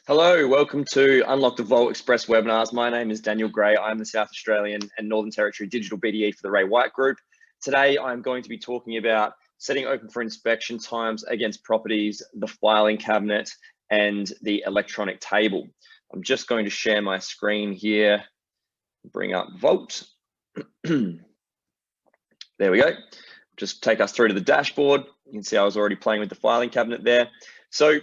Hello, welcome to Unlock the Vault Express webinars. My name is Daniel Gray. I'm the South Australian and Northern Territory Digital BDE for the Ray White Group. Today, I'm going to be talking about setting open for inspection times against properties, the filing cabinet, and the electronic table. I'm just going to share my screen here, bring up Vault. There we go. Just take us through to the dashboard. You can see I was already playing with the filing cabinet there. So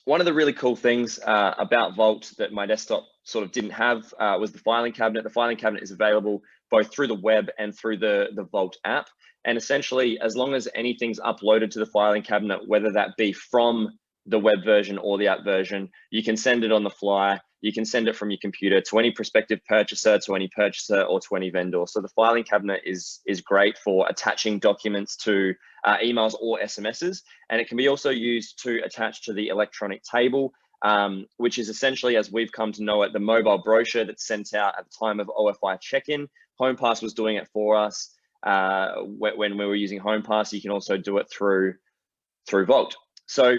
one of the really cool things about Vault that my desktop sort of didn't have was the filing cabinet. The filing cabinet is available both through the web and through the Vault app. And essentially, as long as anything's uploaded to the filing cabinet, whether that be from the web version or the app version, you can send it on the fly. You can send it from your computer to any prospective purchaser, to any purchaser, or to any vendor. So the filing cabinet is great for attaching documents to emails or SMSs, and it can be also used to attach to the electronic table, which is essentially, as we've come to know it, the mobile brochure that's sent out at the time of OFI check-in. HomePass was doing it for us when we were using HomePass. You can also do it through Vault. So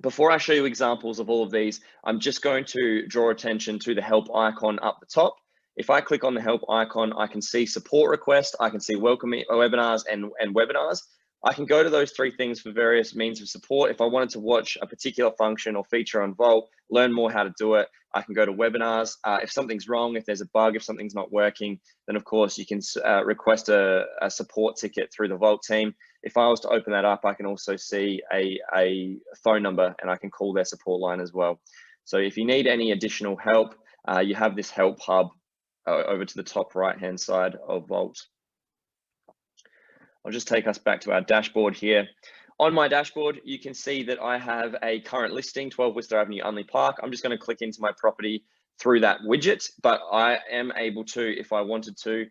before I show you examples of all of these, I'm just going to draw attention to the help icon up the top. If I click on the help icon, I can see support request, I can see welcome webinars and webinars. I can go to those three things for various means of support. If I wanted to watch a particular function or feature on Vault, learn more how to do it, I can go to webinars. If something's wrong, if there's a bug, if something's not working, then of course you can request a support ticket through the Vault team. If I was to open that up, I can also see a phone number and I can call their support line as well. So if you need any additional help, you have this help hub over to the top right-hand side of Vault. I'll just take us back to our dashboard here. On my dashboard, you can see that I have a current listing, 12 Worcester Avenue, Unley Park. I'm just going to click into my property through that widget, but I am able to, if I wanted to,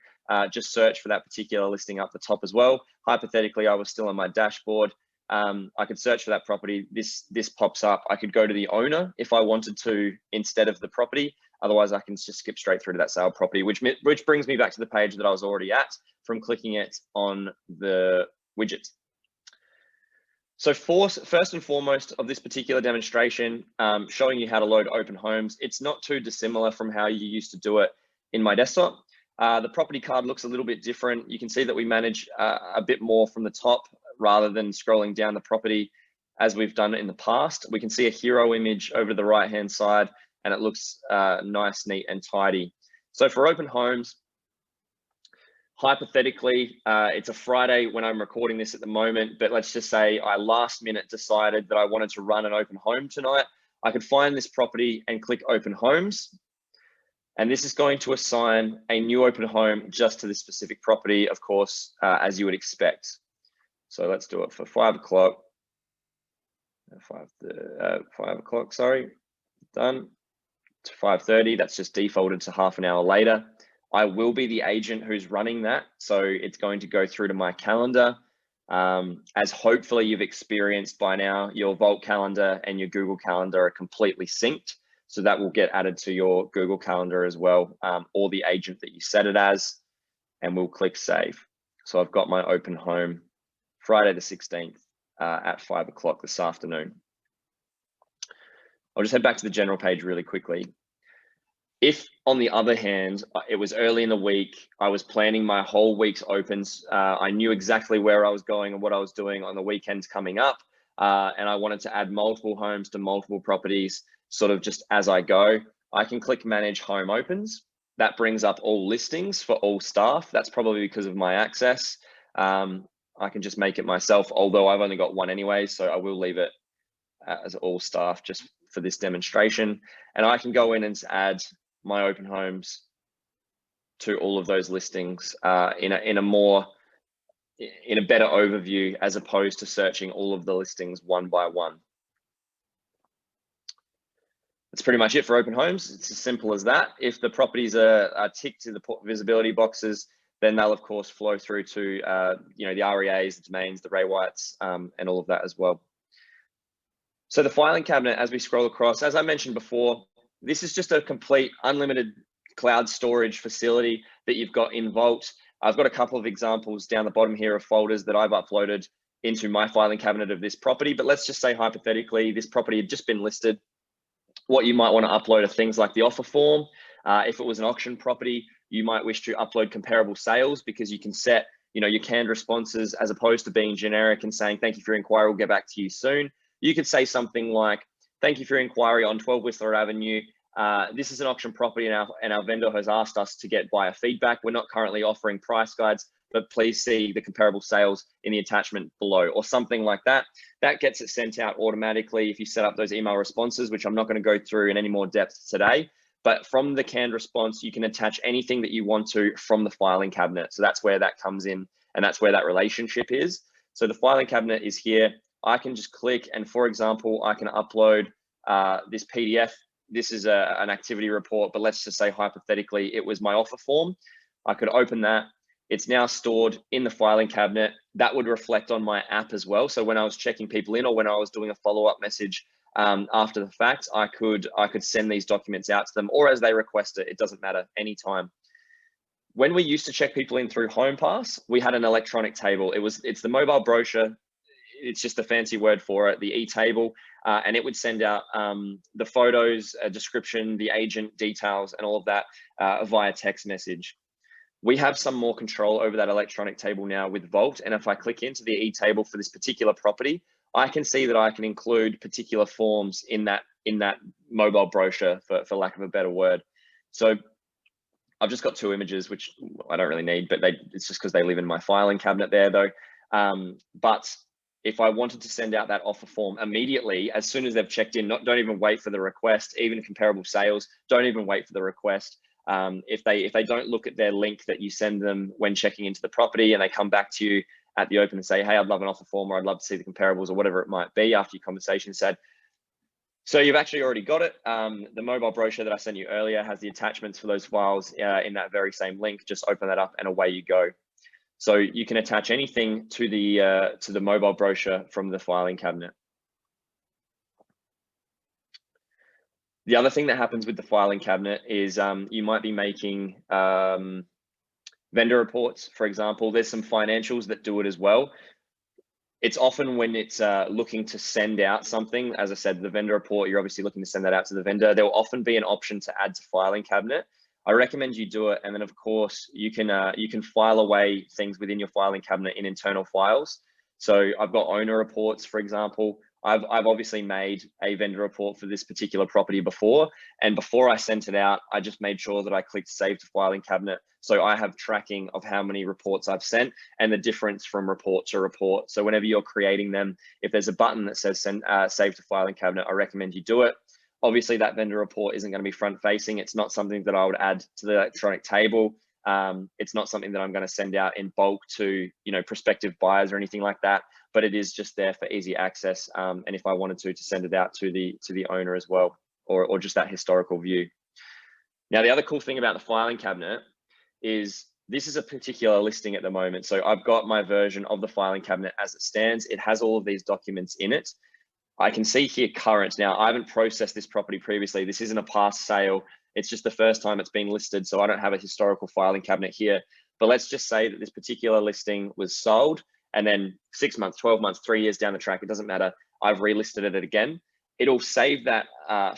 just search for that particular listing up the top as well. Hypothetically, I was still on my dashboard. I could search for that property. This pops up. I could go to the owner if I wanted to instead of the property. Otherwise, I can just skip straight through to that sale property, which brings me back to the page that I was already at from clicking it on the widget. So first and foremost of this particular demonstration, showing you how to load open homes, it's not too dissimilar from how you used to do it in my desktop. The property card looks a little bit different. You can see that we manage a bit more from the top rather than scrolling down the property as we've done in the past. We can see a hero image over the right-hand side, and it looks nice, neat, and tidy. So for open homes, hypothetically, it's a Friday when I'm recording this at the moment, but let's just say I last minute decided that I wanted to run an open home tonight. I could find this property and click open homes. And this is going to assign a new open home just to this specific property, of course, as you would expect. So let's do it for 5 o'clock. 5 o'clock, sorry, done. To 5:30, that's just defaulted to half an hour later. I will be the agent who's running that. So it's going to go through to my calendar. As hopefully you've experienced by now, your Vault calendar and your Google calendar are completely synced. So that will get added to your Google calendar as well, or the agent that you set it as, and we'll click save. So I've got my open home Friday the 16th at 5 o'clock this afternoon. I'll just head back to the general page really quickly. If, on the other hand, it was early in the week, I was planning my whole week's opens, I knew exactly where I was going and what I was doing on the weekends coming up, and I wanted to add multiple homes to multiple properties, sort of just as I go, I can click Manage Home Opens. That brings up all listings for all staff. That's probably because of my access. I can just make it myself, although I've only got one anyway, so I will leave it as all staff just for this demonstration. And I can go in and add my open homes to all of those listings in a better overview, as opposed to searching all of the listings one by one. That's pretty much it for open homes. It's as simple as that. If the properties are ticked to the visibility boxes, then they'll of course flow through to the REAs, the domains, the Ray Whites, and all of that as well. So the filing cabinet, as we scroll across, as I mentioned before, this is just a complete unlimited cloud storage facility that you've got in Vault. I've got a couple of examples down the bottom here of folders that I've uploaded into my filing cabinet of this property, but let's just say hypothetically, this property had just been listed What you might want to upload are things like the offer form. If it was an auction property, you might wish to upload comparable sales, because you can set, your canned responses, as opposed to being generic and saying, thank you for your inquiry, we'll get back to you soon. You could say something like, thank you for your inquiry on 12 Whistler Avenue. This is an auction property, and our vendor has asked us to get buyer feedback. We're not currently offering price guides, but please see the comparable sales in the attachment below, or something like that. That gets it sent out automatically if you set up those email responses, which I'm not going to go through in any more depth today. But from the canned response, you can attach anything that you want to from the filing cabinet. So that's where that comes in, and that's where that relationship is. So the filing cabinet is here. I can just click, and for example, I can upload this PDF. This is an activity report, but let's just say hypothetically it was my offer form. I could open that. It's now stored in the filing cabinet. That would reflect on my app as well. So when I was checking people in, or when I was doing a follow-up message after the fact, I could send these documents out to them, or as they request it. It doesn't matter, anytime. When we used to check people in through HomePass, we had an electronic table. It's the mobile brochure. It's just a fancy word for it, the e-table, and it would send out the photos, a description, the agent details, and all of that via text message. We have some more control over that electronic table now with Vault. And if I click into the e-table for this particular property, I can see that I can include particular forms in that mobile brochure, for lack of a better word. So I've just got two images, which I don't really need, but it's just because they live in my filing cabinet there though. But if I wanted to send out that offer form immediately, as soon as they've checked in, don't even wait for the request, even comparable sales, don't even wait for the request. If they don't look at their link that you send them when checking into the property, and they come back to you at the open and say, hey, I'd love an offer form, or I'd love to see the comparables, or whatever it might be, after your conversation said, so you've actually already got it. The mobile brochure that I sent you earlier has the attachments for those files in that very same link. Just open that up and away you go. So you can attach anything to the mobile brochure from the filing cabinet. The other thing that happens with the filing cabinet is you might be making vendor reports, for example. There's some financials that do it as well. It's often when it's looking to send out something, as I said, the vendor report, you're obviously looking to send that out to the vendor. There will often be an option to add to filing cabinet. I recommend you do it. And then of course you can file away things within your filing cabinet in internal files. So I've got owner reports, for example. I've obviously made a vendor report for this particular property before, and before I sent it out, I just made sure that I clicked save to filing cabinet. So I have tracking of how many reports I've sent and the difference from report to report. So whenever you're creating them, if there's a button that says save to filing cabinet, I recommend you do it. Obviously that vendor report isn't going to be front facing. It's not something that I would add to the electronic table. It's not something that I'm going to send out in bulk to, prospective buyers or anything like that, but it is just there for easy access. And if I wanted to send it out to the owner as well, or just that historical view. Now, the other cool thing about the filing cabinet is this is a particular listing at the moment. So I've got my version of the filing cabinet as it stands. It has all of these documents in it. I can see here current. Now, I haven't processed this property previously. This isn't a past sale. It's just the first time it's been listed, so I don't have a historical filing cabinet here. But let's just say that this particular listing was sold, and then 6 months, 12 months, 3 years down the track, it doesn't matter, I've relisted it again. It'll save that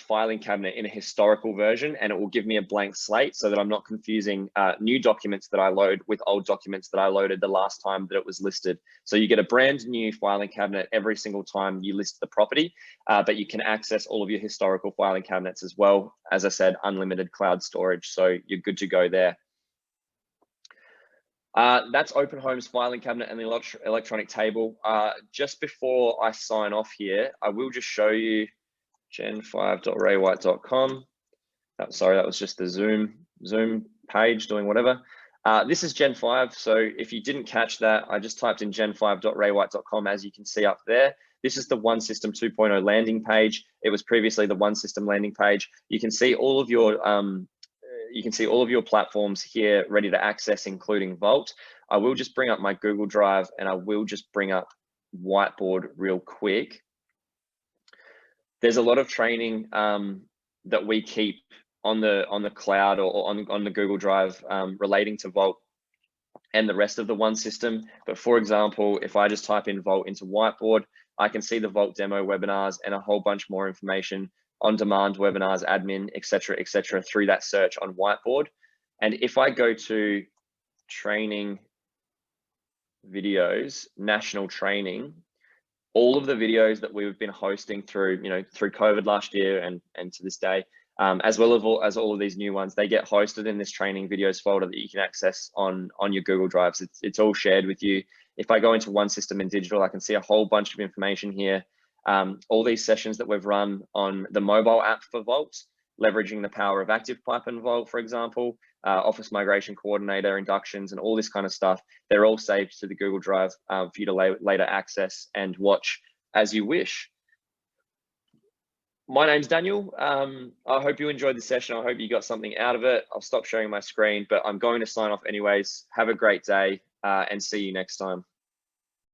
filing cabinet in a historical version, and it will give me a blank slate so that I'm not confusing new documents that I load with old documents that I loaded the last time that it was listed. So you get a brand new filing cabinet every single time you list the property, but you can access all of your historical filing cabinets as well. As I said, unlimited cloud storage, so you're good to go there. That's Open Home's filing cabinet and the electronic table. Just before I sign off here, I will just show you gen5.raywhite.com. Sorry, that was just the Zoom page doing whatever. This is Gen5. So if you didn't catch that, I just typed in gen5.raywhite.com, as you can see up there. This is the One System 2.0 landing page. It was previously the One System landing page. You can see all of your platforms here ready to access, including Vault. I will just bring up my Google Drive, and I will just bring up Whiteboard real quick. There's a lot of training that we keep on the cloud or on the Google Drive relating to Vault and the rest of the One System. But for example, if I just type in Vault into Whiteboard, I can see the Vault demo webinars and a whole bunch more information on-demand webinars, admin, etc., through that search on Whiteboard. And if I go to training videos, national training, all of the videos that we've been hosting through, through COVID last year and to this day, as well as all of these new ones, they get hosted in this training videos folder that you can access on your Google Drives. It's all shared with you. If I go into One System in Digital, I can see a whole bunch of information here. All these sessions that we've run on the mobile app for Vault, leveraging the power of ActivePipe and Vault, for example, Office Migration Coordinator inductions and all this kind of stuff, they're all saved to the Google Drive for you to later access and watch as you wish. My name's Daniel. I hope you enjoyed the session. I hope you got something out of it. I'll stop sharing my screen, but I'm going to sign off anyways. Have a great day and see you next time.